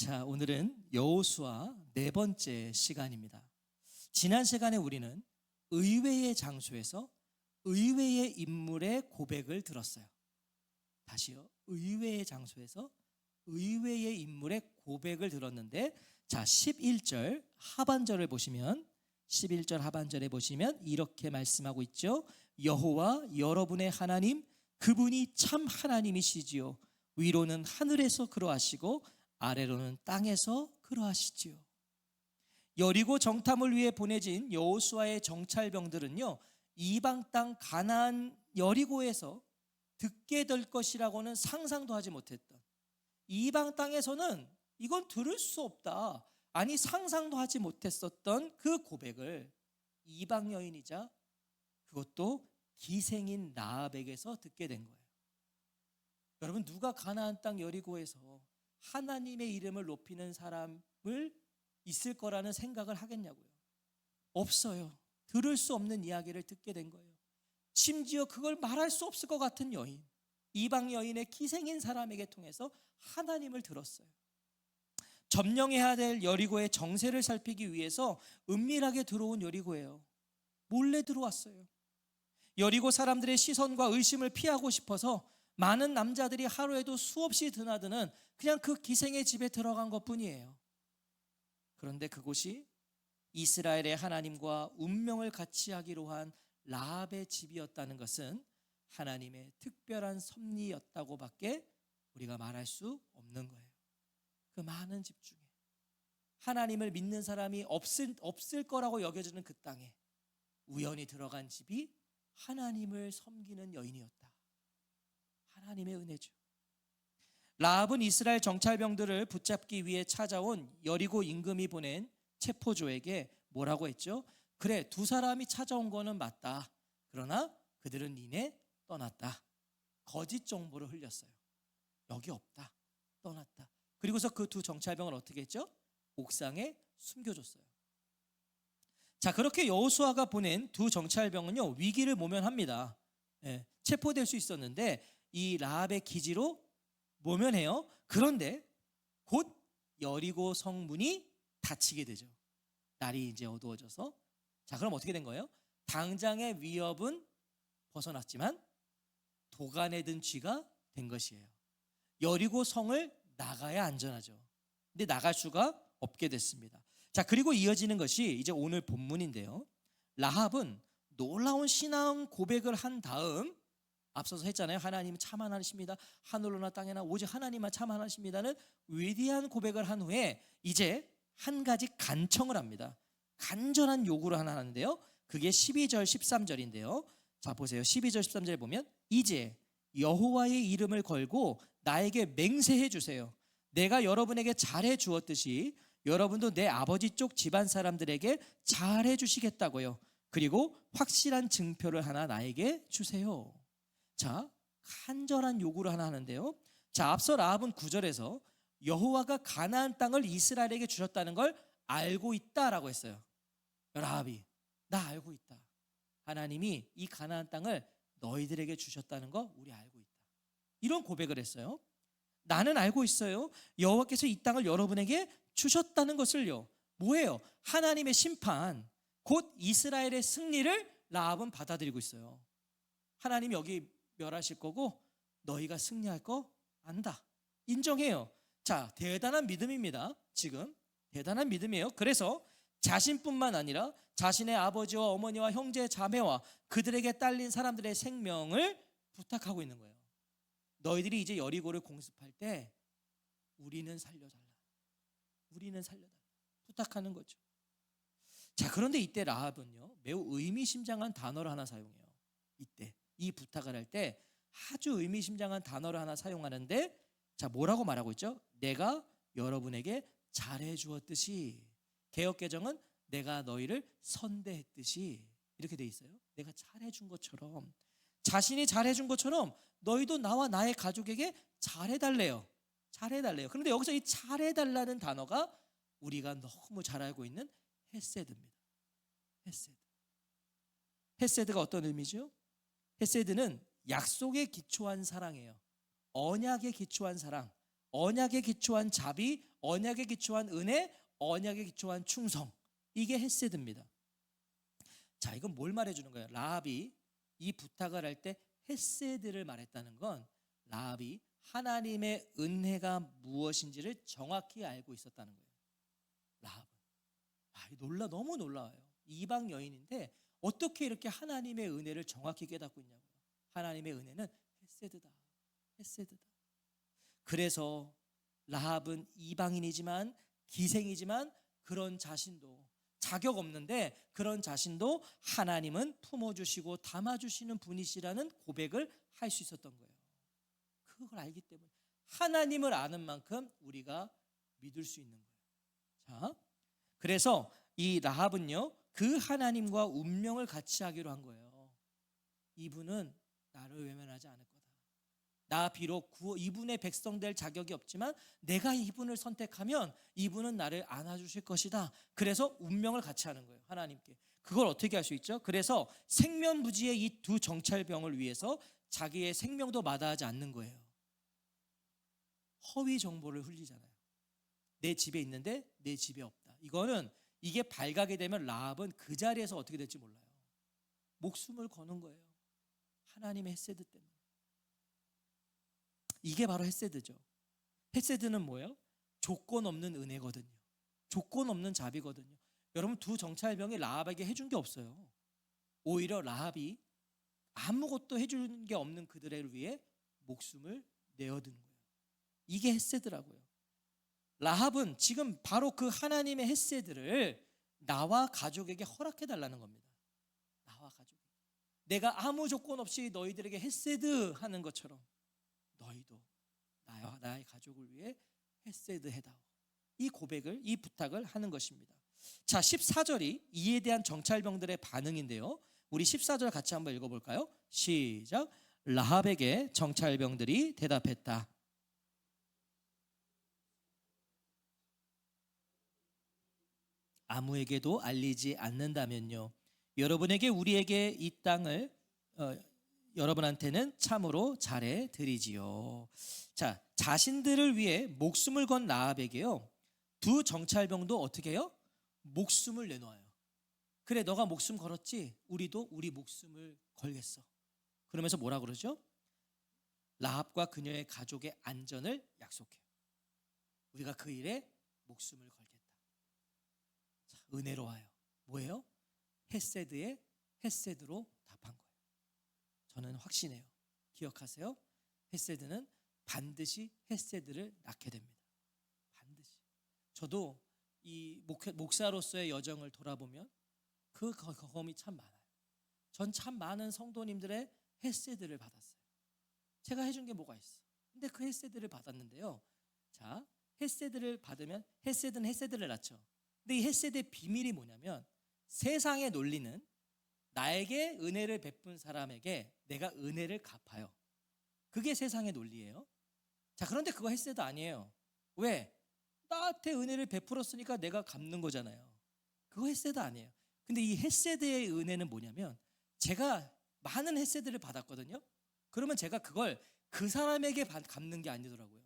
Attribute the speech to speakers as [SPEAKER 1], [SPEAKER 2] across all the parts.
[SPEAKER 1] 자, 오늘은 여호수아 네 번째 시간입니다. 지난 시간에 우리는 의외의 장소에서 의외의 인물의 고백을 들었어요. 다시요. 의외의 장소에서 의외의 인물의 고백을 들었는데, 자, 11절 하반절을 보시면 11절 하반절에 보시면 이렇게 말씀하고 있죠. 여호와 여러분의 하나님, 그분이 참 하나님이시지요. 위로는 하늘에서 그러하시고 아래로는 땅에서 그러하시지요. 여리고 정탐을 위해 보내진 여호수아의 정찰병들은요, 이방 땅 가나안 여리고에서 듣게 될 것이라고는 상상도 하지 못했던, 이방 땅에서는 이건 들을 수 없다, 아니 상상도 하지 못했었던 그 고백을 이방 여인이자 그것도 기생인 라합에게서 듣게 된 거예요. 여러분, 누가 가나안 땅 여리고에서 하나님의 이름을 높이는 사람을 있을 거라는 생각을 하겠냐고요. 없어요. 들을 수 없는 이야기를 듣게 된 거예요. 심지어 그걸 말할 수 없을 것 같은 여인, 이방 여인의 기생인 사람에게 통해서 하나님을 들었어요. 점령해야 될 여리고의 정세를 살피기 위해서 은밀하게 들어온 여리고예요. 몰래 들어왔어요. 여리고 사람들의 시선과 의심을 피하고 싶어서 많은 남자들이 하루에도 수없이 드나드는 그냥 그 기생의 집에 들어간 것뿐이에요. 그런데 그곳이 이스라엘의 하나님과 운명을 같이 하기로 한 라합의 집이었다는 것은 하나님의 특별한 섭리였다고 밖에 우리가 말할 수 없는 거예요. 그 많은 집 중에 하나님을 믿는 사람이 없을 거라고 여겨지는 그 땅에 우연히 들어간 집이 하나님을 섬기는 여인이었다. 하나님의 은혜죠. 라합은 이스라엘 정찰병들을 붙잡기 위해 찾아온 여리고 임금이 보낸 체포조에게 뭐라고 했죠? 그래, 두 사람이 찾아온 거는 맞다. 그러나 그들은 이내 떠났다. 거짓 정보를 흘렸어요. 여기 없다. 떠났다. 그리고서 그 두 정찰병을 어떻게 했죠? 옥상에 숨겨줬어요. 자, 그렇게 여호수아가 보낸 두 정찰병은요, 위기를 모면합니다. 체포될 수 있었는데 이 라합의 기지로 모면해요. 그런데 곧 여리고 성문이 닫히게 되죠. 날이 이제 어두워져서. 자, 그럼 어떻게 된 거예요? 당장의 위협은 벗어났지만 도간에 든 쥐가 된 것이에요. 여리고 성을 나가야 안전하죠. 근데 나갈 수가 없게 됐습니다. 자, 그리고 이어지는 것이 이제 오늘 본문인데요. 라합은 놀라운 신앙 고백을 한 다음, 앞서서 했잖아요. 하나님은 참 하나님이십니다. 하늘로나 땅에나 오직 하나님만 참 하나님이십니다는 위대한 고백을 한 후에 이제 한 가지 간청을 합니다. 간절한 요구를 하나 하는데요. 그게 12절 13절인데요. 자, 보세요. 12절 13절에 보면 이제 여호와의 이름을 걸고 나에게 맹세해 주세요. 내가 여러분에게 잘해 주었듯이 여러분도 내 아버지 쪽 집안 사람들에게 잘해 주시겠다고요. 그리고 확실한 증표를 하나 나에게 주세요. 자, 간절한 요구를 하나 하는데요. 자, 앞서 라합은 9절에서 여호와가 가나안 땅을 이스라엘에게 주셨다는 걸 알고 있다라고 했어요. 라합이, 나 알고 있다. 하나님이 이 가나안 땅을 너희들에게 주셨다는 거 우리 알고 있다. 이런 고백을 했어요. 나는 알고 있어요. 여호와께서 이 땅을 여러분에게 주셨다는 것을요. 뭐예요? 하나님의 심판, 곧 이스라엘의 승리를 라합은 받아들이고 있어요. 하나님이 여기 멸하실 거고 너희가 승리할 거 안다. 인정해요. 자, 대단한 믿음입니다. 지금 대단한 믿음이에요. 그래서 자신뿐만 아니라 자신의 아버지와 어머니와 형제 자매와 그들에게 딸린 사람들의 생명을 부탁하고 있는 거예요. 너희들이 이제 여리고를 공습할 때 우리는 살려달라. 우리는 살려달라. 부탁하는 거죠. 자, 그런데 이때 라합은요, 매우 의미심장한 단어를 하나 사용해요. 이때 이 부탁을 할 때 아주 의미심장한 단어를 하나 사용하는데, 자, 뭐라고 말하고 있죠? 내가 여러분에게 잘해 주었듯이. 개역개정은 내가 너희를 선대했듯이, 이렇게 돼 있어요. 내가 잘해 준 것처럼, 자신이 잘해 준 것처럼 너희도 나와 나의 가족에게 잘해 달래요. 잘해 달래요. 그런데 여기서 이 잘해 달라는 단어가 우리가 너무 잘 알고 있는 헤세드입니다. 헤세드. 헤세드가 어떤 의미죠? 헤세드는 약속에 기초한 사랑이에요. 언약에 기초한 사랑, 언약에 기초한 자비, 언약에 기초한 은혜, 언약에 기초한 충성. 이게 헤세드입니다. 자, 이건 뭘 말해주는 거예요? 라합이 이 부탁을 할 때 헤세드를 말했다는 건 라합이 하나님의 은혜가 무엇인지를 정확히 알고 있었다는 거예요. 라합은 너무 놀라워요. 이방 여인인데 어떻게 이렇게 하나님의 은혜를 정확히 깨닫고 있냐고요. 하나님의 은혜는 헤세드다. 헤세드다. 그래서 라합은 이방인이지만 기생이지만 그런 자신도 자격 없는데 그런 자신도 하나님은 품어주시고 담아주시는 분이시라는 고백을 할 수 있었던 거예요. 그걸 알기 때문에 하나님을 아는 만큼 우리가 믿을 수 있는 거예요. 자, 그래서 이 라합은요 그 하나님과 운명을 같이 하기로 한 거예요. 이분은 나를 외면하지 않을 거다. 나 비록 이분의 백성 될 자격이 없지만 내가 이분을 선택하면 이분은 나를 안아주실 것이다. 그래서 운명을 같이 하는 거예요. 하나님께. 그걸 어떻게 할 수 있죠? 그래서 생면부지의 이 두 정찰병을 위해서 자기의 생명도 마다하지 않는 거예요. 허위 정보를 흘리잖아요. 내 집에 있는데 내 집에 없다. 이게 발각이 되면 라합은 그 자리에서 어떻게 될지 몰라요. 목숨을 거는 거예요. 하나님의 헤세드 때문에. 이게 바로 헤세드죠. 헤세드는 뭐예요? 조건 없는 은혜거든요. 조건 없는 자비거든요. 여러분 두 정찰병이 라합에게 해준 게 없어요. 오히려 라합이 아무것도 해준 게 없는 그들을 위해 목숨을 내어든 거예요. 이게 헤세드라고요. 라합은 지금 바로 그 하나님의 헤세드를 나와 가족에게 허락해 달라는 겁니다. 나와 가족에게. 내가 아무 조건 없이 너희들에게 헤세드 하는 것처럼 너희도 나의 가족을 위해 헤세드 해다오. 이 고백을, 이 부탁을 하는 것입니다. 자, 14절이 이에 대한 정찰병들의 반응인데요. 우리 14절 같이 한번 읽어볼까요? 시작. 라합에게 정찰병들이 대답했다. 아무에게도 알리지 않는다면요. 여러분에게 우리에게 이 땅을 여러분한테는 참으로 잘해 드리지요. 자, 자신들을 위해 목숨을 건 라합에게요. 두 정찰병도 어떻게 해요? 목숨을 내놓아요. 그래, 너가 목숨 걸었지? 우리도 우리 목숨을 걸겠어. 그러면서 뭐라 그러죠? 라합과 그녀의 가족의 안전을 약속해요. 우리가 그 일에 목숨을 걸겠다. 자, 은혜로워요. 뭐예요? 헤세드의 헤세드로 답한 거예요. 저는 확신해요. 기억하세요. 헤세드는 반드시 헤세드를 낳게 됩니다. 반드시. 저도 이 목사로서의 여정을 돌아보면 그 경험이 참 많아요. 전 참 많은 성도님들의 헤세드를 받았어요. 제가 해준 게 뭐가 있어? 근데 그 헤세드를 받았는데요. 자, 헤세드를 받으면 헤세드는 헤세드를 낳죠. 근데 이 헤세드의 비밀이 뭐냐면 세상의 논리는 나에게 은혜를 베푼 사람에게 내가 은혜를 갚아요. 그게 세상의 논리예요. 자, 그런데 그거 헤세드 아니에요. 왜? 나한테 은혜를 베풀었으니까 내가 갚는 거잖아요. 그거 헤세드 아니에요. 근데 이 헤세드의 은혜는 뭐냐면 제가 많은 헤세드를 받았거든요. 그러면 제가 그걸 그 사람에게 갚는 게 아니더라고요.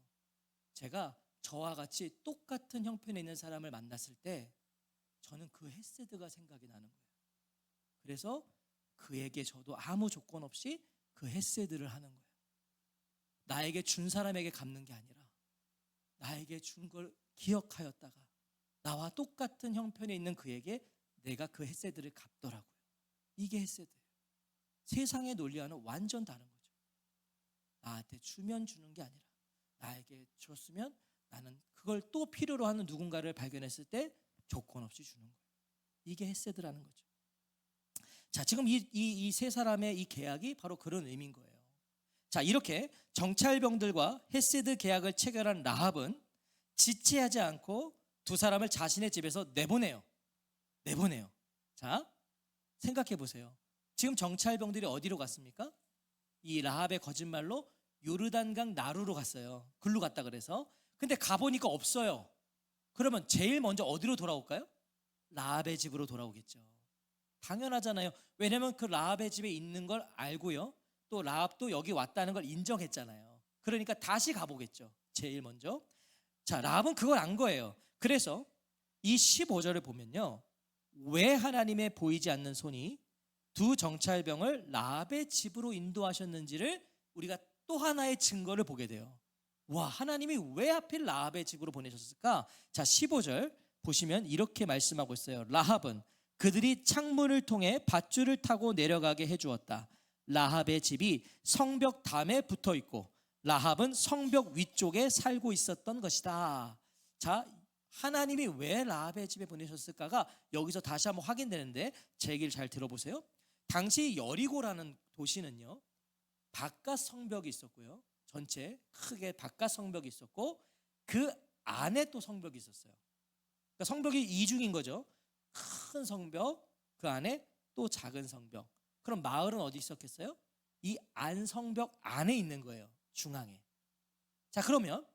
[SPEAKER 1] 제가 저와 같이 똑같은 형편에 있는 사람을 만났을 때 저는 그 헤세드가 생각이 나는 거예요. 그래서 그에게 저도 아무 조건 없이 그 헤세드를 하는 거예요. 나에게 준 사람에게 갚는 게 아니라 나에게 준 걸 기억하였다가 나와 똑같은 형편에 있는 그에게 내가 그 헤세드를 갚더라고요. 이게 헤세드예요. 세상의 논리와는 완전 다른 거죠. 나한테 주면 주는 게 아니라 나에게 줬으면 나는 그걸 또 필요로 하는 누군가를 발견했을 때 조건 없이 주는 거예요. 이게 헤세드라는 거죠. 자, 지금 이 세 사람의 이 계약이 바로 그런 의미인 거예요. 자, 이렇게 정찰병들과 헤세드 계약을 체결한 라합은 지체하지 않고 두 사람을 자신의 집에서 내보내요. 자, 생각해 보세요. 지금 정찰병들이 어디로 갔습니까? 이 라합의 거짓말로 요르단강 나루로 갔어요. 글로 갔다 그래서. 근데 가보니까 없어요. 그러면 제일 먼저 어디로 돌아올까요? 라합의 집으로 돌아오겠죠. 당연하잖아요. 왜냐면 그 라합의 집에 있는 걸 알고요. 또 라합도 여기 왔다는 걸 인정했잖아요. 그러니까 다시 가보겠죠. 제일 먼저. 자, 라합은 그걸 안 거예요. 그래서 이 15절을 보면요, 왜 하나님의 보이지 않는 손이 두 정찰병을 라합의 집으로 인도하셨는지를 우리가 또 하나의 증거를 보게 돼요. 와, 하나님이 왜 하필 라합의 집으로 보내셨을까? 자, 15절 보시면 이렇게 말씀하고 있어요. 라합은 그들이 창문을 통해 밧줄을 타고 내려가게 해주었다. 라합의 집이 성벽 담에 붙어 있고 라합은 성벽 위쪽에 살고 있었던 것이다. 자, 하나님이 왜 라합의 집에 보내셨을까가 여기서 다시 한번 확인되는데, 제 얘기를 잘 들어보세요. 당시 여리고라는 도시는요, 바깥 성벽이 있었고요, 전체 크게 바깥 성벽이 있었고 그 안에 또 성벽이 있었어요. 그러니까 성벽이 이중인 거죠. 큰 성벽, 그 안에 또 작은 성벽. 그럼 마을은 어디 있었겠어요? 이 안성벽 안에 있는 거예요, 중앙에. 자, 그러면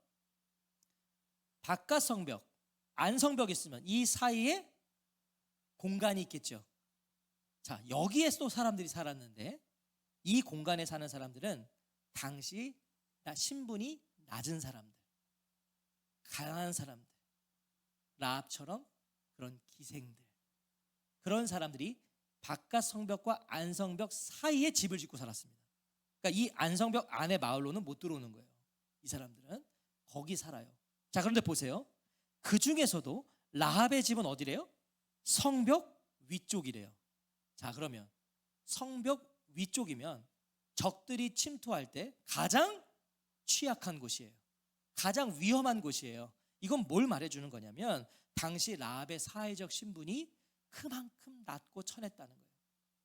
[SPEAKER 1] 바깥 성벽, 안성벽이 있으면 이 사이에 공간이 있겠죠. 자, 여기에 또 사람들이 살았는데 이 공간에 사는 사람들은 당시 신분이 낮은 사람들, 가난한 사람들, 라합처럼 그런 기생들, 그런 사람들이 바깥 성벽과 안성벽 사이에 집을 짓고 살았습니다. 그러니까 이 안성벽 안에 마을로는 못 들어오는 거예요. 이 사람들은 거기 살아요. 자, 그런데 보세요. 그 중에서도 라합의 집은 어디래요? 성벽 위쪽이래요. 자, 그러면 성벽 위쪽이면 적들이 침투할 때 가장 취약한 곳이에요. 가장 위험한 곳이에요. 이건 뭘 말해주는 거냐면 당시 라합의 사회적 신분이 그만큼 낮고 천했다는 거예요.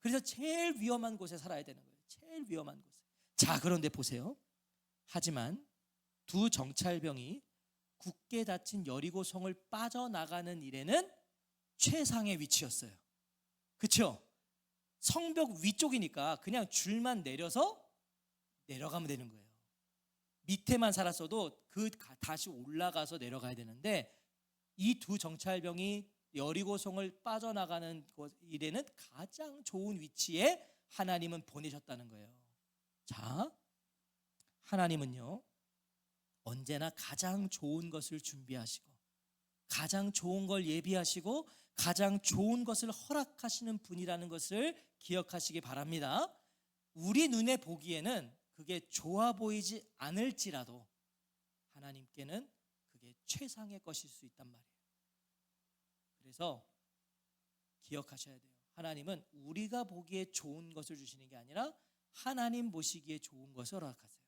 [SPEAKER 1] 그래서 제일 위험한 곳에 살아야 되는 거예요. 제일 위험한 곳에. 자, 그런데 보세요. 하지만 두 정찰병이 굳게 닫힌 여리고 성을 빠져나가는 일에는 최상의 위치였어요. 그렇죠? 성벽 위쪽이니까 그냥 줄만 내려서 내려가면 되는 거예요. 밑에만 살았어도 다시 올라가서 내려가야 되는데 이 두 정찰병이 여리고성을 빠져나가는 일에는 가장 좋은 위치에 하나님은 보내셨다는 거예요. 자, 하나님은요, 언제나 가장 좋은 것을 준비하시고 가장 좋은 걸 예비하시고 가장 좋은 것을 허락하시는 분이라는 것을 기억하시기 바랍니다. 우리 눈에 보기에는 그게 좋아 보이지 않을지라도 하나님께는 그게 최상의 것일 수 있단 말이에요. 그래서 기억하셔야 돼요. 하나님은 우리가 보기에 좋은 것을 주시는 게 아니라 하나님 보시기에 좋은 것을 허락하세요.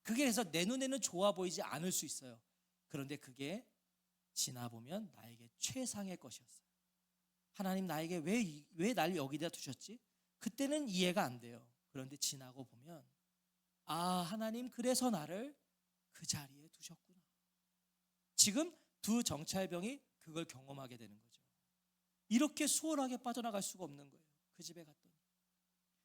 [SPEAKER 1] 그게 그래서 내 눈에는 좋아 보이지 않을 수 있어요. 그런데 그게 지나보면 나에게 최상의 것이었어요. 하나님 나에게 왜 날 여기다 두셨지? 그때는 이해가 안 돼요. 그런데 지나고 보면 아, 하나님 그래서 나를 그 자리에 두셨구나. 지금 두 정찰병이 그걸 경험하게 되는 거죠. 이렇게 수월하게 빠져나갈 수가 없는 거예요. 그 집에 갔더니.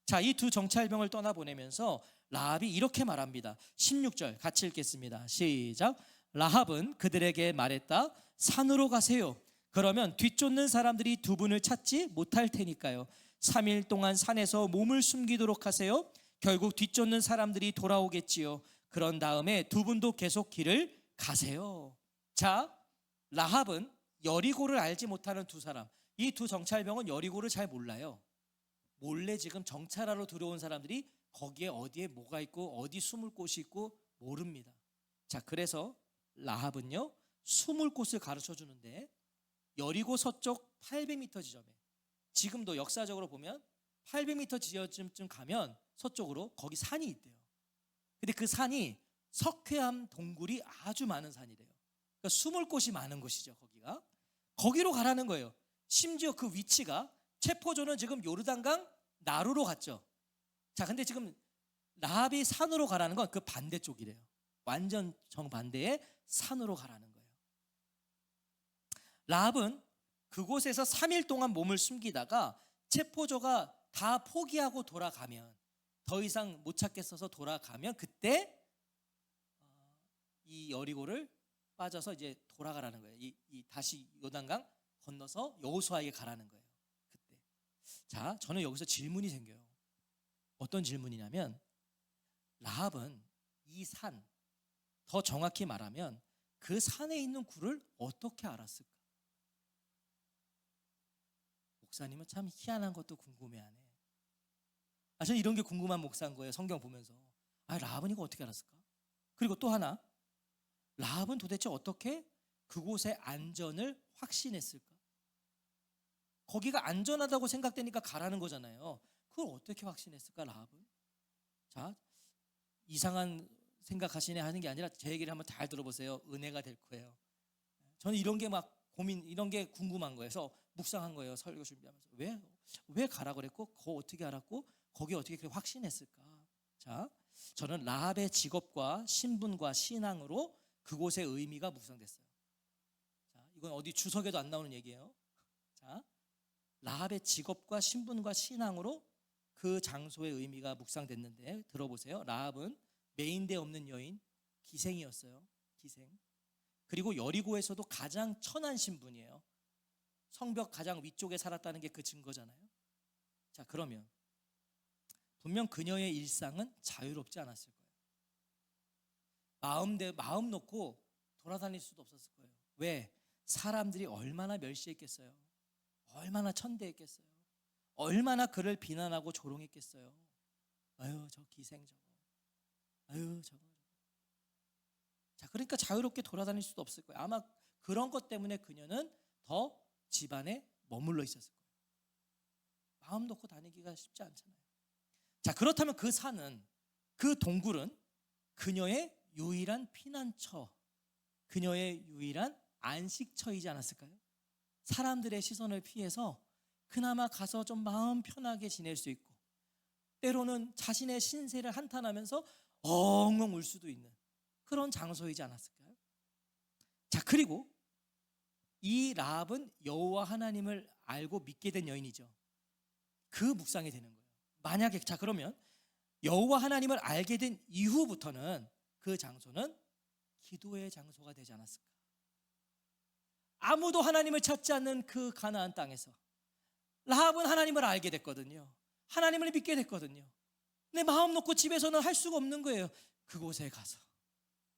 [SPEAKER 1] 자, 이 두 정찰병을 떠나보내면서 라합이 이렇게 말합니다. 16절 같이 읽겠습니다. 시작. 라합은 그들에게 말했다. 산으로 가세요. 그러면 뒤쫓는 사람들이 두 분을 찾지 못할 테니까요. 3일 동안 산에서 몸을 숨기도록 하세요. 결국 뒤쫓는 사람들이 돌아오겠지요. 그런 다음에 두 분도 계속 길을 가세요. 자, 라합은 여리고를 알지 못하는 두 사람, 이 두 정찰병은 여리고를 잘 몰라요. 몰래 지금 정찰하러 들어온 사람들이 거기에 어디에 뭐가 있고 어디 숨을 곳이 있고 모릅니다. 자, 그래서 라합은요, 숨을 곳을 가르쳐 주는데 여리고 서쪽 800m 지점에, 지금도 역사적으로 보면 800m 지점쯤 가면 서쪽으로 거기 산이 있대요. 근데 그 산이 석회암 동굴이 아주 많은 산이래요. 그러니까 숨을 곳이 많은 곳이죠. 거기로 가라는 거예요. 심지어 그 위치가 체포조는 지금 요르단강 나루로 갔죠. 자, 근데 지금 라합이 산으로 가라는 건 그 반대쪽이래요. 완전 정반대의 산으로 가라는 거예요. 라합은 그곳에서 3일 동안 몸을 숨기다가 체포조가 다 포기하고 돌아가면, 더 이상 못 찾겠어서 돌아가면 그때 이 여리고를 빠져서 이제 돌아가라는 거예요. 다시 요단강 건너서 여호수아에게 가라는 거예요. 그때. 자, 저는 여기서 질문이 생겨요. 어떤 질문이냐면, 라합은 이 산, 더 정확히 말하면 그 산에 있는 굴을 어떻게 알았을까? 목사님은 참 희한한 것도 궁금해하네. 저는 이런 게 궁금한 목사인 거예요. 성경 보면서. 라합은 이거 어떻게 알았을까? 그리고 또 하나, 라합은 도대체 어떻게 그곳의 안전을 확신했을까? 거기가 안전하다고 생각되니까 가라는 거잖아요. 그걸 어떻게 확신했을까, 라합은? 자, 이상한 생각하시네 하는 게 아니라 제 얘기를 한번 잘 들어보세요. 은혜가 될 거예요. 저는 이런 게 막 이런 게 궁금한 거예요. 그래서 묵상한 거예요. 설교 준비하면서. 왜 가라 그랬고, 그거 어떻게 알았고, 거기 어떻게 그렇게 확신했을까? 자, 저는 라합의 직업과 신분과 신앙으로 그곳의 의미가 묵상됐어요. 자, 이건 어디 주석에도 안 나오는 얘기예요. 자, 라합의 직업과 신분과 신앙으로 그 장소의 의미가 묵상됐는데, 들어보세요. 라합은 메인대 없는 여인, 기생이었어요. 기생. 그리고 여리고에서도 가장 천한 신분이에요. 성벽 가장 위쪽에 살았다는 게 그 증거잖아요. 자, 그러면 분명 그녀의 일상은 자유롭지 않았을 거예요. 마음 놓고 돌아다닐 수도 없었을 거예요. 왜? 사람들이 얼마나 멸시했겠어요. 얼마나 천대했겠어요. 얼마나 그를 비난하고 조롱했겠어요. 아유, 저 기생 저거. 아유, 저거. 자, 그러니까 자유롭게 돌아다닐 수도 없을 거예요. 아마 그런 것 때문에 그녀는 더 집안에 머물러 있었을 거예요. 마음 놓고 다니기가 쉽지 않잖아요. 자, 그렇다면 그 산은, 그 동굴은 그녀의 유일한 피난처, 그녀의 유일한 안식처이지 않았을까요? 사람들의 시선을 피해서 그나마 가서 좀 마음 편하게 지낼 수 있고, 때로는 자신의 신세를 한탄하면서 엉엉 울 수도 있는 그런 장소이지 않았을까요? 자, 그리고 이 라합은 여호와 하나님을 알고 믿게 된 여인이죠. 그 묵상이 되는 거예요. 만약에, 자, 그러면 여호와 하나님을 알게 된 이후부터는 그 장소는 기도의 장소가 되지 않았을까? 아무도 하나님을 찾지 않는 그 가나안 땅에서 라합은 하나님을 알게 됐거든요. 하나님을 믿게 됐거든요. 내 마음 놓고 집에서는 할 수가 없는 거예요. 그곳에 가서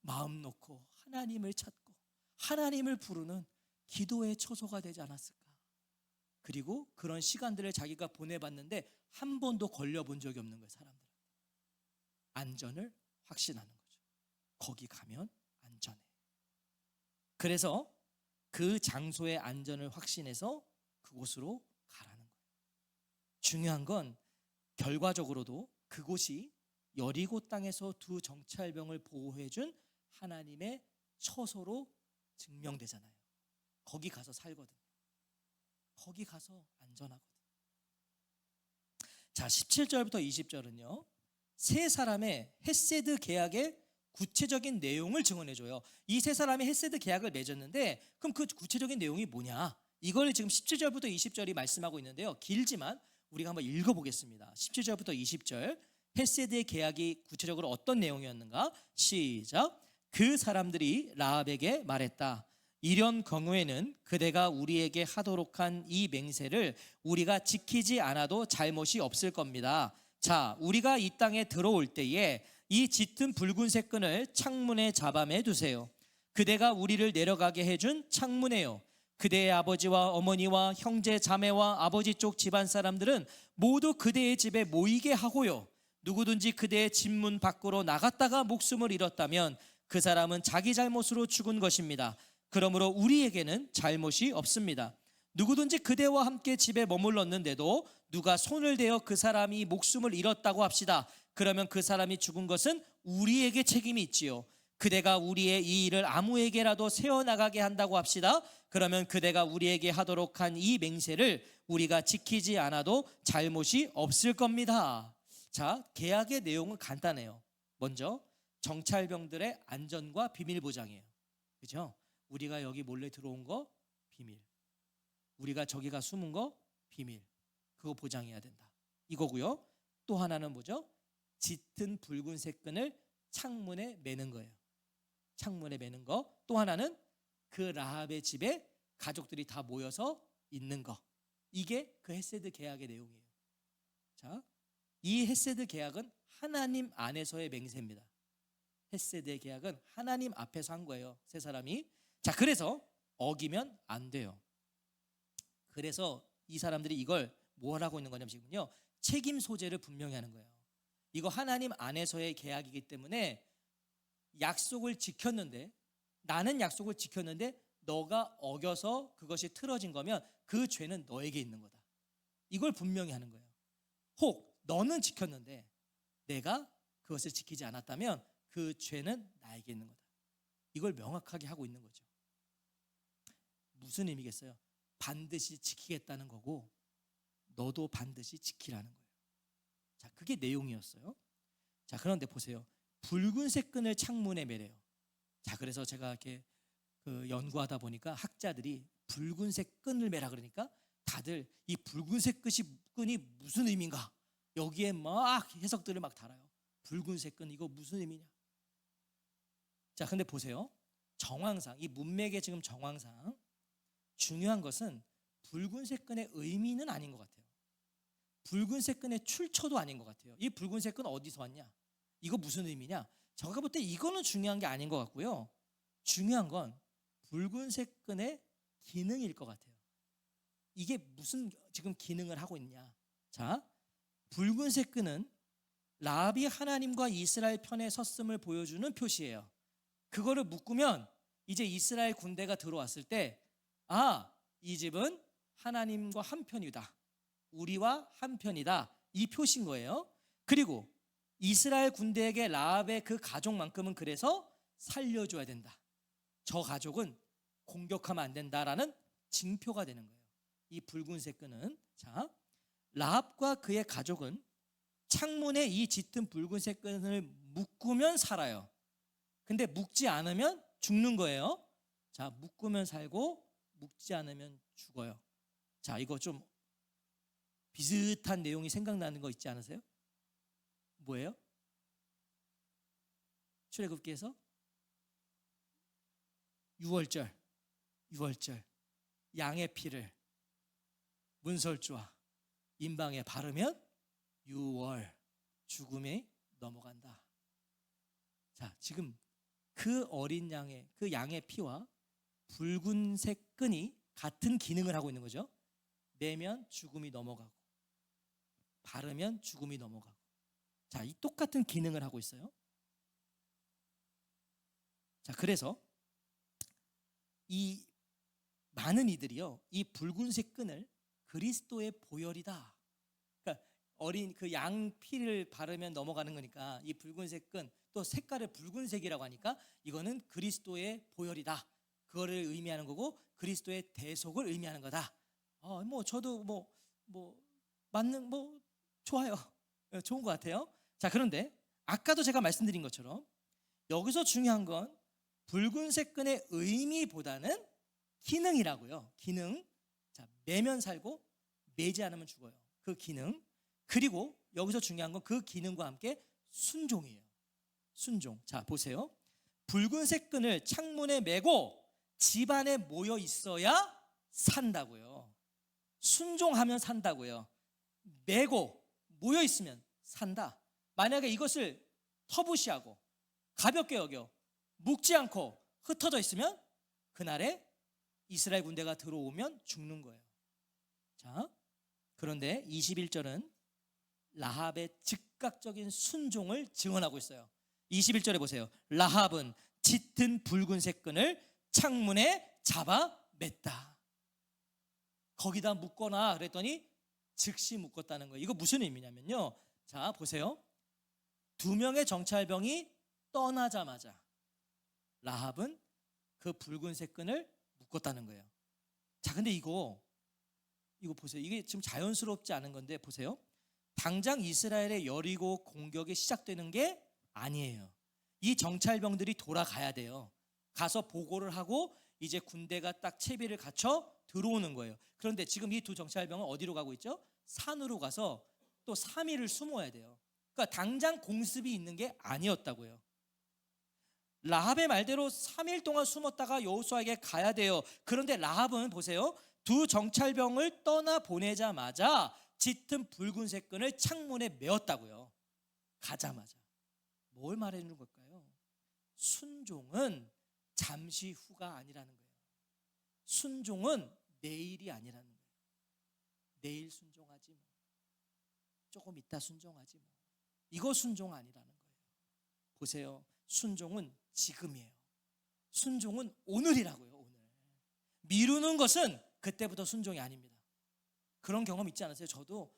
[SPEAKER 1] 마음 놓고 하나님을 찾고 하나님을 부르는 기도의 처소가 되지 않았을까? 그리고 그런 시간들을 자기가 보내봤는데 한 번도 걸려본 적이 없는 거예요. 사람들한테 안전을 확신하는 거죠. 거기 가면 안전해. 그래서 그 장소의 안전을 확신해서 그곳으로 가라는 거예요. 중요한 건 결과적으로도 그곳이 여리고 땅에서 두 정찰병을 보호해준 하나님의 처소로 증명되잖아요. 거기 가서 살거든요. 거기 가서 안전하거든요. 자, 17절부터 20절은요 세 사람의 헤세드 계약의 구체적인 내용을 증언해줘요. 이 세 사람이 헤세드 계약을 맺었는데, 그럼 그 구체적인 내용이 뭐냐? 이걸 지금 17절부터 20절이 말씀하고 있는데요, 길지만 우리가 한번 읽어보겠습니다. 17절부터 20절, 헤세드의 계약이 구체적으로 어떤 내용이었는가? 시작. 그 사람들이 라합에게 말했다. 이런 경우에는 그대가 우리에게 하도록 한 이 맹세를 우리가 지키지 않아도 잘못이 없을 겁니다. 자, 우리가 이 땅에 들어올 때에 이 짙은 붉은색 끈을 창문에 잡아매 두세요. 그대가 우리를 내려가게 해준 창문에요. 그대의 아버지와 어머니와 형제 자매와 아버지 쪽 집안 사람들은 모두 그대의 집에 모이게 하고요. 누구든지 그대의 집문 밖으로 나갔다가 목숨을 잃었다면 그 사람은 자기 잘못으로 죽은 것입니다. 그러므로 우리에게는 잘못이 없습니다. 누구든지 그대와 함께 집에 머물렀는데도 누가 손을 대어 그 사람이 목숨을 잃었다고 합시다. 그러면 그 사람이 죽은 것은 우리에게 책임이 있지요. 그대가 우리의 이 일을 아무에게라도 세워나가게 한다고 합시다. 그러면 그대가 우리에게 하도록 한 이 맹세를 우리가 지키지 않아도 잘못이 없을 겁니다. 자, 계약의 내용은 간단해요. 먼저 정찰병들의 안전과 비밀 보장이에요. 그죠? 우리가 여기 몰래 들어온 거 비밀, 우리가 저기가 숨은 거 비밀, 그거 보장해야 된다, 이거고요. 또 하나는 뭐죠? 짙은 붉은색 끈을 창문에 매는 거예요. 창문에 매는 거. 또 하나는 그 라합의 집에 가족들이 다 모여서 있는 거. 이게 그 헤세드 계약의 내용이에요. 자, 이 헤세드 계약은 하나님 안에서의 맹세입니다. 헤세드의 계약은 하나님 앞에서 한 거예요. 세 사람이. 자, 그래서 어기면 안 돼요. 그래서 이 사람들이 이걸 뭘 하고 있는 거냐면 지금요, 책임 소재를 분명히 하는 거예요. 이거 하나님 안에서의 계약이기 때문에 약속을 지켰는데, 나는 약속을 지켰는데 너가 어겨서 그것이 틀어진 거면 그 죄는 너에게 있는 거다. 이걸 분명히 하는 거예요. 혹 너는 지켰는데 내가 그것을 지키지 않았다면 그 죄는 나에게 있는 거다. 이걸 명확하게 하고 있는 거죠. 무슨 의미겠어요? 반드시 지키겠다는 거고 너도 반드시 지키라는 거예요. 자, 그게 내용이었어요. 자, 그런데 보세요. 붉은색 끈을 창문에 매래요. 자, 그래서 제가 이렇게 연구하다 보니까 학자들이 붉은색 끈을 매라 그러니까 다들 이 붉은색 끈이 무슨 의미인가, 여기에 막 해석들을 막 달아요. 붉은색 끈 이거 무슨 의미냐. 자, 근데 보세요. 정황상, 이 문맥의 지금 정황상 중요한 것은 붉은색 끈의 의미는 아닌 것 같아요. 붉은색 끈의 출처도 아닌 것 같아요. 이 붉은색 끈 어디서 왔냐, 이거 무슨 의미냐, 제가 볼 때 이거는 중요한 게 아닌 것 같고요. 중요한 건 붉은색 끈의 기능일 것 같아요. 이게 무슨 지금 기능을 하고 있냐. 자, 붉은색 끈은 라합이 하나님과 이스라엘 편에 섰음을 보여주는 표시예요. 그거를 묶으면 이제 이스라엘 군대가 들어왔을 때, 아, 이 집은 하나님과 한편이다, 우리와 한편이다, 이 표시인 거예요. 그리고 이스라엘 군대에게 라합의 그 가족만큼은 그래서 살려줘야 된다, 저 가족은 공격하면 안 된다라는 징표가 되는 거예요, 이 붉은색 끈은. 자, 라합과 그의 가족은 창문에 이 짙은 붉은색 끈을 묶으면 살아요. 근데 묶지 않으면 죽는 거예요. 자, 묶으면 살고 묶지 않으면 죽어요. 자, 이거 좀 비슷한 내용이 생각나는 거 있지 않으세요? 뭐예요? 출애굽기에서 유월절 양의 피를 문설주와 임방에 바르면 6월 죽음에 넘어간다. 자, 지금 그 어린 양의 그 양의 피와 붉은색 끈이 같은 기능을 하고 있는 거죠. 매면 죽음이 넘어가고 바르면 죽음이 넘어가고. 자, 이 똑같은 기능을 하고 있어요. 자, 그래서 이 많은 이들이요, 이 붉은색 끈을 그리스도의 보혈이다, 그러니까 어린 그 양 피를 바르면 넘어가는 거니까 이 붉은색 끈, 또 색깔을 붉은색이라고 하니까 이거는 그리스도의 보혈이다, 그거를 의미하는 거고 그리스도의 대속을 의미하는 거다. 뭐 저도 맞는 좋아요. 좋은 것 같아요. 자, 그런데 아까도 제가 말씀드린 것처럼 여기서 중요한 건 붉은색 끈의 의미보다는 기능이라고요. 기능. 자, 매면 살고 매지 않으면 죽어요. 그 기능. 그리고 여기서 중요한 건 그 기능과 함께 순종이에요. 순종. 자, 보세요. 붉은색 끈을 창문에 매고 집안에 모여 있어야 산다고요. 순종하면 산다고요. 매고 모여 있으면 산다. 만약에 이것을 터부시하고 가볍게 여겨 묶지 않고 흩어져 있으면 그날에 이스라엘 군대가 들어오면 죽는 거예요. 자, 그런데 21절은 라합의 즉각적인 순종을 증언하고 있어요. 21절에 보세요. 라합은 짙은 붉은색 끈을 창문에 잡아 맸다. 거기다 묶거나 그랬더니 즉시 묶었다는 거예요. 이거 무슨 의미냐면요, 자, 보세요. 2명의 정찰병이 떠나자마자 라합은 그 붉은색 끈을 묶었다는 거예요. 자, 근데 이거 보세요. 이게 지금 자연스럽지 않은 건데 보세요. 당장 이스라엘의 여리고 공격이 시작되는 게 아니에요. 이 정찰병들이 돌아가야 돼요. 가서 보고를 하고 이제 군대가 딱 채비를 갖춰 들어오는 거예요. 그런데 지금 이 두 정찰병은 어디로 가고 있죠? 산으로 가서 또 3일을 숨어야 돼요. 그러니까 당장 공습이 있는 게 아니었다고요. 라합의 말대로 3일 동안 숨었다가 여호수아에게 가야 돼요. 그런데 라합은 보세요. 두 정찰병을 떠나 보내자마자 짙은 붉은색 끈을 창문에 메었다고요. 가자마자. 뭘 말해주는 걸까요? 순종은 잠시 후가 아니라는 거예요. 순종은 내일이 아니라는 거예요. 내일 순종하지 뭐. 조금 이따 순종하지 뭐. 이거 순종 아니라는 거예요. 보세요. 순종은 지금이에요. 순종은 오늘이라고요. 오늘. 미루는 것은 그때부터 순종이 아닙니다. 그런 경험 있지 않으세요? 저도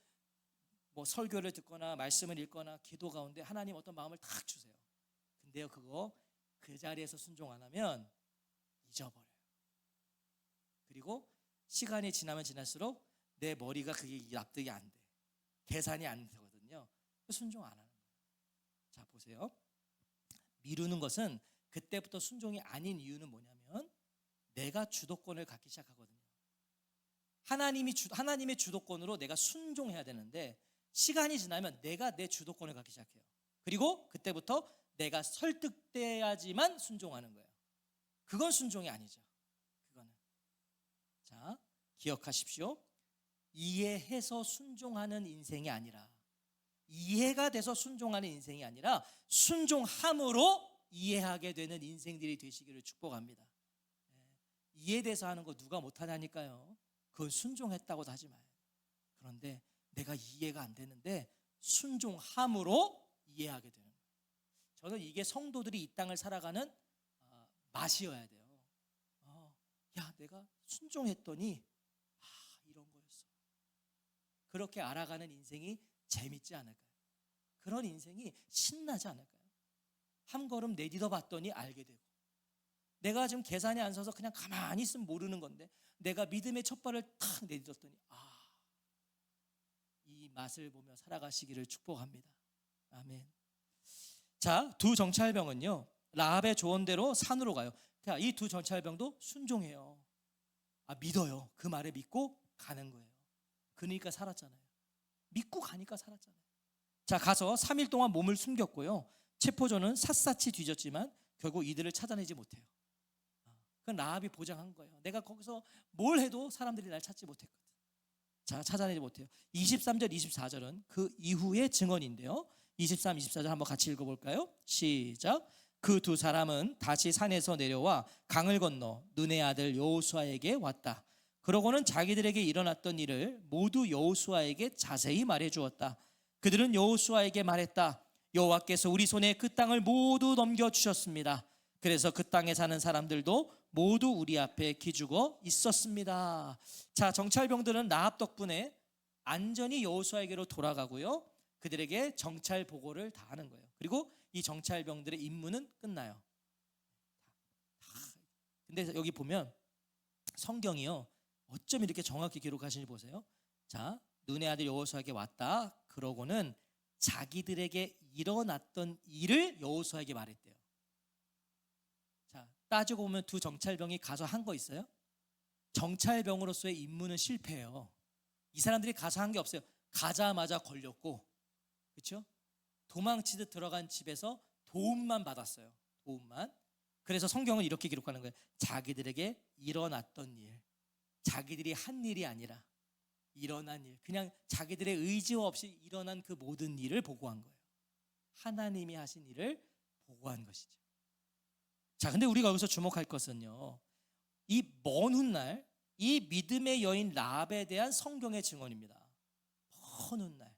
[SPEAKER 1] 뭐 설교를 듣거나 말씀을 읽거나 기도 가운데 하나님 어떤 마음을 탁 주세요. 근데요, 그거 그 자리에서 순종 안 하면 잊어버려요. 그리고 시간이 지나면 지날수록 내 머리가 그게 납득이 안 돼. 계산이 안 되거든요. 순종 안 하는 거예요. 자, 보세요. 미루는 것은 그때부터 순종이 아닌 이유는 뭐냐면 내가 주도권을 갖기 시작하거든요. 하나님의 주도권으로 내가 순종해야 되는데 시간이 지나면 내가 내 주도권을 갖기 시작해요. 그리고 그때부터 내가 설득돼야지만 순종하는 거예요. 그건 순종이 아니죠. 그거는. 자, 기억하십시오. 이해해서 순종하는 인생이 아니라, 이해가 돼서 순종하는 인생이 아니라 순종함으로 이해하게 되는 인생들이 되시기를 축복합니다. 이해돼서 하는 거 누가 못하냐니까요. 그건 순종했다고도 하지 마요. 그런데 내가 이해가 안 되는데 순종함으로 이해하게 되는 거예요. 저는 이게 성도들이 이 땅을 살아가는 맛이어야 돼요. 야, 내가 순종했더니 이런 거였어. 그렇게 알아가는 인생이 재밌지 않을까요? 그런 인생이 신나지 않을까요? 한 걸음 내딛어 봤더니 알게 되고, 내가 지금 계산이 안 서서 그냥 가만히 있으면 모르는 건데 내가 믿음의 첫 발을 탁 내딛었더니 이 맛을 보며 살아가시기를 축복합니다. 아멘. 자, 두 정찰병은요, 라합의 조언대로 산으로 가요. 이 두 정찰병도 순종해요. 믿어요. 그 말을 믿고 가는 거예요. 그러니까 살았잖아요. 믿고 가니까 살았잖아요. 자, 가서 3일 동안 몸을 숨겼고요. 체포조는 샅샅이 뒤졌지만 결국 이들을 찾아내지 못해요. 그건 라합이 보장한 거예요. 내가 거기서 뭘 해도 사람들이 날 찾지 못했거든. 자, 찾아내지 못해요. 23절, 24절은 그 이후의 증언인데요. 23, 24절 한번 같이 읽어볼까요? 시작. 그 두 사람은 다시 산에서 내려와 강을 건너 눈의 아들 여호수아에게 왔다. 그러고는 자기들에게 일어났던 일을 모두 여호수아에게 자세히 말해 주었다. 그들은 여호수아에게 말했다. 여호와께서 우리 손에 그 땅을 모두 넘겨주셨습니다. 그래서 그 땅에 사는 사람들도 모두 우리 앞에 기죽어 있었습니다. 자, 정찰병들은 라합 덕분에 안전히 여호수아에게로 돌아가고요. 그들에게 정찰 보고를 다 하는 거예요. 그리고 이 정찰병들의 임무는 끝나요. 근데 여기 보면 성경이요, 어쩜 이렇게 정확히 기록하시는지 보세요. 자, 눈의 아들 여호수아에게 왔다. 그러고는 자기들에게 일어났던 일을 여호수아에게 말했대요. 자, 따지고 보면 두 정찰병이 가서 한 거 있어요? 정찰병으로서의 임무는 실패해요. 이 사람들이 가서 한 게 없어요. 가자마자 걸렸고, 그렇죠? 도망치듯 들어간 집에서 도움만 받았어요. 도움만. 그래서 성경은 이렇게 기록하는 거예요. 자기들에게 일어났던 일, 자기들이 한 일이 아니라 일어난 일, 그냥 자기들의 의지 없이 일어난 그 모든 일을 보고한 거예요. 하나님이 하신 일을 보고한 것이죠. 자, 근데 우리가 여기서 주목할 것은요, 이 먼 훗날 이 믿음의 여인 라합에 대한 성경의 증언입니다. 먼 훗날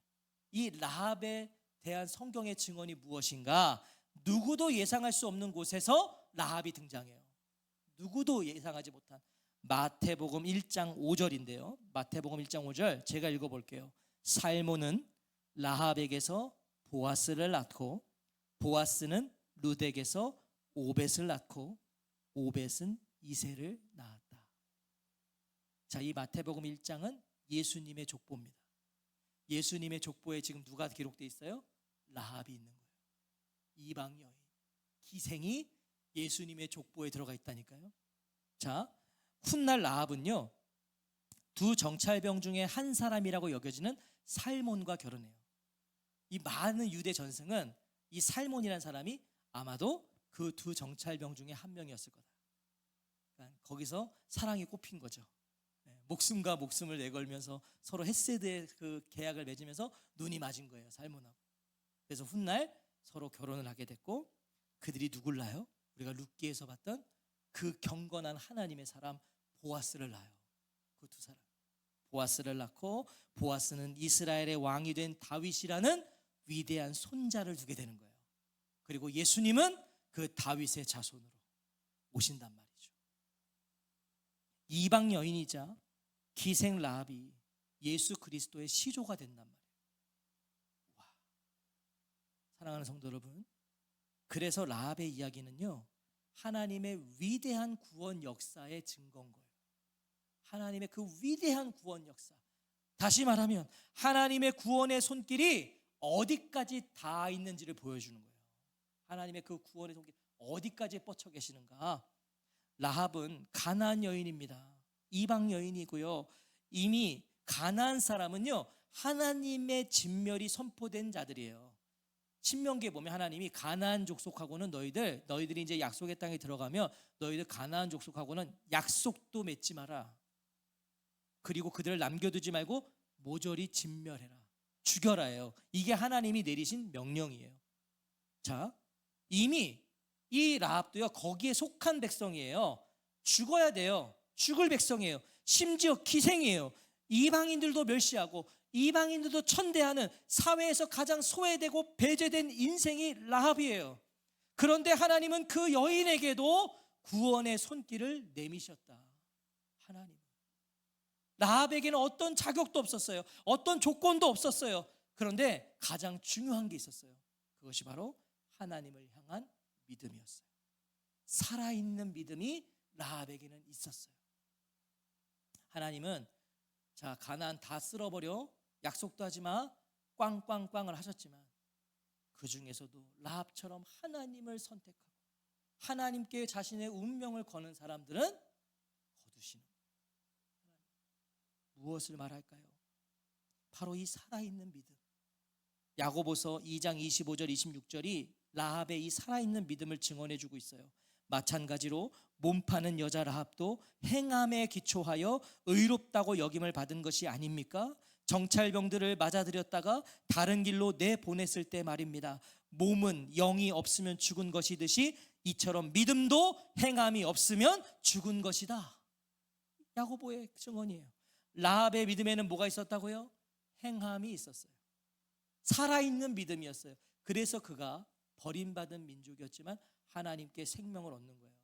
[SPEAKER 1] 이 라합에 대한 성경의 증언이 무엇인가? 누구도 예상할 수 없는 곳에서 라합이 등장해요. 누구도 예상하지 못한 마태복음 1장 5절인데요. 마태복음 1장 5절 제가 읽어볼게요. 살몬은 라합에게서 보아스를 낳고, 보아스는 룻에게서 오벳을 낳고, 오벳은 이새를 낳았다. 자, 이 마태복음 1장은 예수님의 족보입니다. 예수님의 족보에 지금 누가 기록되어 있어요? 라합이 있는 거예요. 이방 여인, 기생이 예수님의 족보에 들어가 있다니까요. 자, 훗날 라합은요, 두 정찰병 중에 한 사람이라고 여겨지는 살몬과 결혼해요. 이 많은 유대 전승은 이 살몬이라는 사람이 아마도 그 두 정찰병 중에 한 명이었을 거다. 그러니까 거기서 사랑이 꼽힌 거죠. 목숨과 목숨을 내걸면서 서로 헤세드의 그 계약을 맺으면서 눈이 맞은 거예요, 살몬하고. 그래서 훗날 서로 결혼을 하게 됐고, 그들이 누굴 낳아요? 우리가 룻기에서 봤던 그 경건한 하나님의 사람 보아스를 낳아요. 그 두 사람 보아스를 낳고, 보아스는 이스라엘의 왕이 된 다윗이라는 위대한 손자를 두게 되는 거예요. 그리고 예수님은 그 다윗의 자손으로 오신단 말이죠. 이방 여인이자 기생 라합이 예수 그리스도의 시조가 된단 말이에요. 와. 사랑하는 성도 여러분, 그래서 라합의 이야기는요, 하나님의 위대한 구원 역사의 증거인 거예요. 하나님의 그 위대한 구원 역사, 다시 말하면 하나님의 구원의 손길이 어디까지 닿아 있는지를 보여주는 거예요. 하나님의 그 구원의 손길이 어디까지 뻗쳐 계시는가. 라합은 가나안 여인입니다. 이방 여인이고요, 이미 가나안 사람은요, 하나님의 진멸이 선포된 자들이에요. 신명기에 보면 하나님이 가나안 족속하고는 너희들이 이제 약속의 땅에 들어가면 너희들 가나안 족속하고는 약속도 맺지 마라. 그리고 그들을 남겨두지 말고 모조리 진멸해라, 죽여라예요. 이게 하나님이 내리신 명령이에요. 자, 이미 이 라합도요, 거기에 속한 백성이에요. 죽어야 돼요. 죽을 백성이에요. 심지어 기생이에요. 이방인들도 멸시하고 이방인들도 천대하는 사회에서 가장 소외되고 배제된 인생이 라합이에요. 그런데 하나님은 그 여인에게도 구원의 손길을 내미셨다. 하나님, 라합에게는 어떤 자격도 없었어요. 어떤 조건도 없었어요. 그런데 가장 중요한 게 있었어요. 그것이 바로 하나님을 향한 믿음이었어요. 살아있는 믿음이 라합에게는 있었어요. 하나님은 자, 가나안 다 쓸어버려, 약속도 하지 마, 꽝꽝꽝을 하셨지만 그 중에서도 라합처럼 하나님을 선택하고 하나님께 자신의 운명을 거는 사람들은 거두시는 거예요. 무엇을 말할까요? 바로 이 살아있는 믿음. 야고보서 2장 25절 26절이 라합의 이 살아있는 믿음을 증언해주고 있어요. 마찬가지로 몸 파는 여자 라합도 행함에 기초하여 의롭다고 여김을 받은 것이 아닙니까? 정찰병들을 맞아들였다가 다른 길로 내보냈을 때 말입니다. 몸은 영이 없으면 죽은 것이듯이 이처럼 믿음도 행함이 없으면 죽은 것이다. 야고보의 증언이에요. 라합의 믿음에는 뭐가 있었다고요? 행함이 있었어요. 살아있는 믿음이었어요. 그래서 그가 버림받은 민족이었지만 하나님께 생명을 얻는 거예요.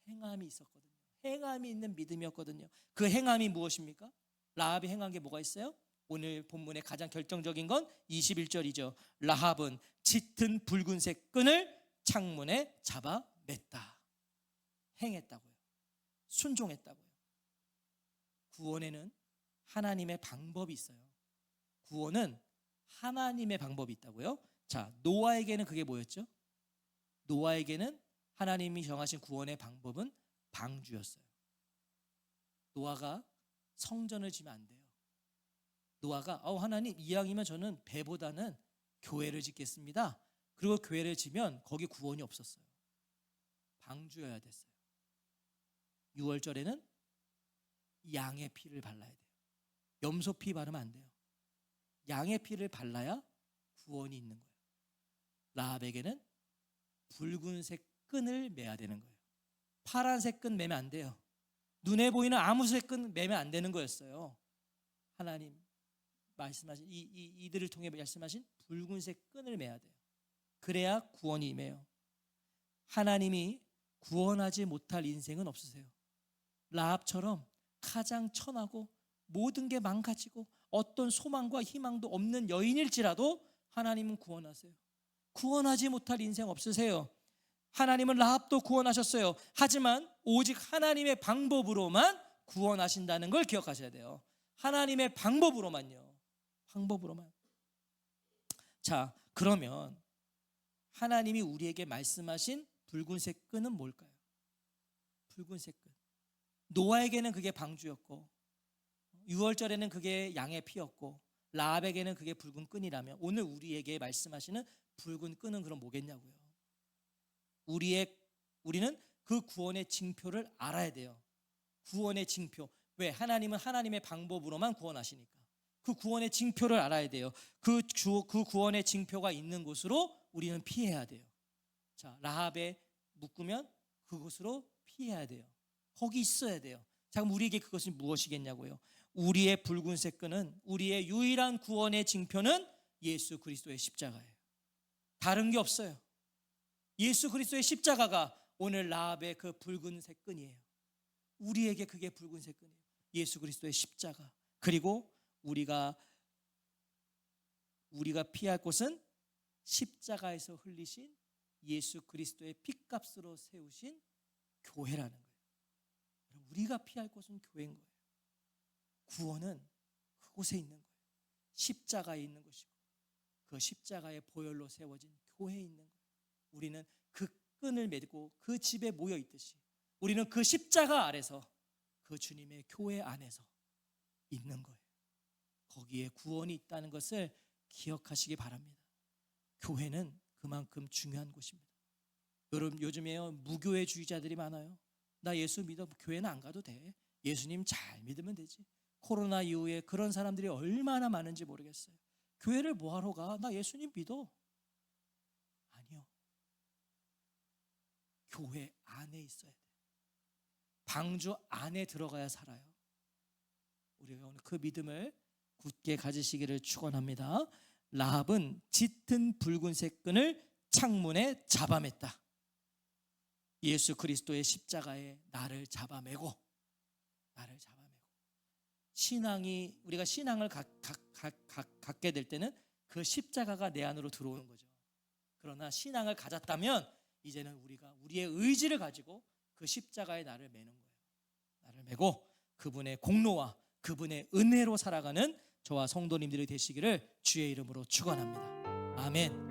[SPEAKER 1] 행함이 있었거든요. 행함이 있는 믿음이었거든요. 그 행함이 무엇입니까? 라합이 행한 게 뭐가 있어요? 오늘 본문의 가장 결정적인 건 21절이죠. 라합은 짙은 붉은색 끈을 창문에 잡아 맸다. 행했다고요. 순종했다고요. 구원에는 하나님의 방법이 있어요. 구원은 하나님의 방법이 있다고요. 자, 노아에게는 그게 뭐였죠? 노아에게는 하나님이 정하신 구원의 방법은 방주였어요. 노아가 성전을 지면 안 돼요. 노아가 하나님 이왕이면 저는 배보다는 교회를 짓겠습니다. 그리고 교회를 지면 거기 구원이 없었어요. 방주여야 됐어요. 6월절에는 양의 피를 발라야 돼요. 염소 피 바르면 안 돼요. 양의 피를 발라야 구원이 있는 거예요. 라합에게는 붉은색 끈을 매야 되는 거예요. 파란색 끈 매면 안 돼요. 눈에 보이는 아무 색 끈 매면 안 되는 거였어요. 하나님 말씀하신 이들을 통해 말씀하신 붉은색 끈을 매야 돼요. 그래야 구원이 임해요. 하나님이 구원하지 못할 인생은 없으세요. 라합처럼 가장 천하고 모든 게 망가지고 어떤 소망과 희망도 없는 여인일지라도 하나님은 구원하세요. 구원하지 못할 인생 없으세요. 하나님은 라합도 구원하셨어요. 하지만 오직 하나님의 방법으로만 구원하신다는 걸 기억하셔야 돼요. 하나님의 방법으로만요. 방법으로만. 자, 그러면 하나님이 우리에게 말씀하신 붉은색 끈은 뭘까요? 붉은색 끈. 노아에게는 그게 방주였고 6월절에는 그게 양의 피였고 라합에게는 그게 붉은 끈이라면 오늘 우리에게 말씀하시는 붉은 끈은 그럼 뭐겠냐고요? 우리는 그 구원의 징표를 알아야 돼요. 구원의 징표. 왜? 하나님은 하나님의 방법으로만 구원하시니까. 그 구원의 징표를 알아야 돼요. 그 구원의 징표가 있는 곳으로 우리는 피해야 돼요. 자, 라합의 묶으면 그곳으로 피해야 돼요. 거기 있어야 돼요. 자, 그럼 우리에게 그것은 무엇이겠냐고요? 우리의 붉은색 끈은, 우리의 유일한 구원의 징표는 예수 그리스도의 십자가예요. 다른 게 없어요. 예수 그리스도의 십자가가 오늘 라합의 그 붉은색 끈이에요. 우리에게 그게 붉은색 끈이에요. 예수 그리스도의 십자가. 그리고 우리가 피할 곳은 십자가에서 흘리신 예수 그리스도의 핏값으로 세우신 교회라는 거예요. 우리가 피할 곳은 교회인 거예요. 구원은 그곳에 있는 거예요. 십자가에 있는 것이고, 그 십자가의 보혈로 세워진 교회에 있는 거예요. 우리는 그 끈을 메고 그 집에 모여 있듯이 우리는 그 십자가 아래서 그 주님의 교회 안에서 있는 거예요. 거기에 구원이 있다는 것을 기억하시기 바랍니다. 교회는 그만큼 중요한 곳입니다. 여러분, 요즘에요 무교회주의자들이 많아요. 나 예수 믿어, 교회는 안 가도 돼. 예수님 잘 믿으면 되지. 코로나 이후에 그런 사람들이 얼마나 많은지 모르겠어요. 교회를 뭐하러 가? 나 예수님 믿어. 아니요. 교회 안에 있어야 돼요. 방주 안에 들어가야 살아요. 우리가 오늘 그 믿음을 굳게 가지시기를 축원합니다. 라합은 짙은 붉은색 끈을 창문에 잡아맸다. 예수 그리스도의 십자가에 나를 잡아매고 신앙이, 우리가 신앙을 갖게 될 때는 그 십자가가 내 안으로 들어오는 거죠. 그러나 신앙을 가졌다면 이제는 우리가 우리의 의지를 가지고 그 십자가에 나를 매는 거예요. 나를 매고 그분의 공로와 그분의 은혜로 살아가는 저와 성도님들이 되시기를 주의 이름으로 축원합니다. 아멘.